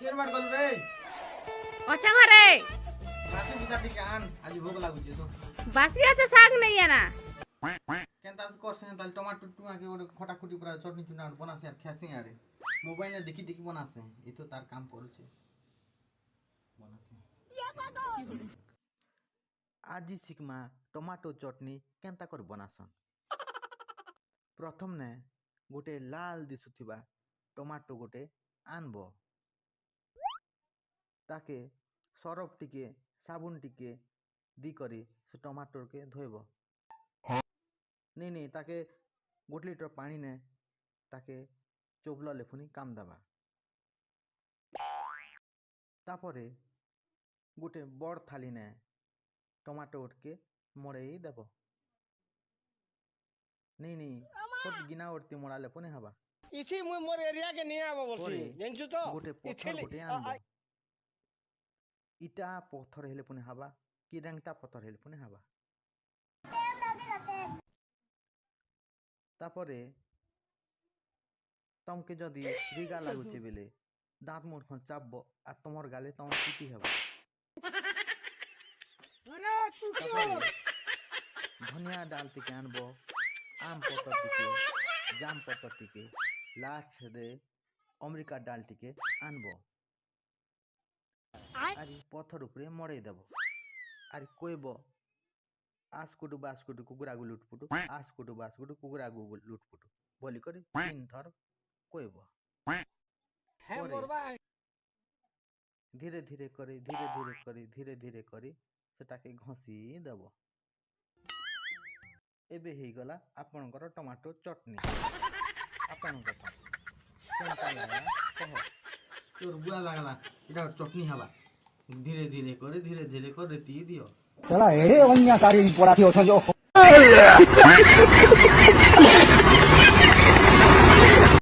কের বার গল রে অচা ঘরে বাসি বুঝা টিকে আন আজ ভোগ লাগুছে তো বাসি আছে শাক নেই না কেনতা করছে তাহলে টমাটো টুমাকে ওটা খটা খুটি পুরা চটনি চুনা বনাছে আর খেসে আরে মোবাইলে দেখি দেখি বনাছে এই তো তার কাম করছে বনাছে আজি শিখমা টমাটো চটনি কেনতা করে বনাসন প্রথম নে গোটে লাল দিশুথিবা টমাটো গোটে আনব তাকে সরফ টিকে সাবুন টিকে দি করে সে টমাটোর কে ধোইব নেই তাকে গোটে লিটর পানি নে তাকে চোবল লেফুনি কাম দেবা তারপরে গোটে বড় থালি নে টমাটোকে মড়েই দেব নেই ছোট গিনা উঠতে মড়ালে পুনে হবা ইছি মুই মোর এরিয়া কে নিয়ে আবো বলছি জানছু তো গোটে পথর গোটে আনব ইটা পথর হেলে পুনে হবা কি রংটা পথর হেলে পুনে হবা তারপরে তমকে যদি রিগা লাগুছে বেলে দাঁত মুখ চাপব আর তোমার গালে তম পিটি হব ধনিয়া ডাল থেকে আনব আম পতর টিকে জাম পতর টিকে লাস্ট ছেদে অমেরিকার ডাল টিকে আনব আর পথর উপরে মড়াই দেব আর কইব আসকুটু বাসকুটু কুকুরাগু লুটপুটু আসকুটু বাসকুটু কুকুরাগু লুটপুটু বলি করে 3 থর কইব হ্যাঁ মোর ভাই ধীরে ধীরে করে সেটাকে ঘষি দেব এবে হইগলা আপনার টমাটো চটনি আপনার তোর বুয়া লাগলা এটা চটনি হবা ধীরে ধীরে করে রেতি দিও चला एड़े वन्या सारी पराठी हो जो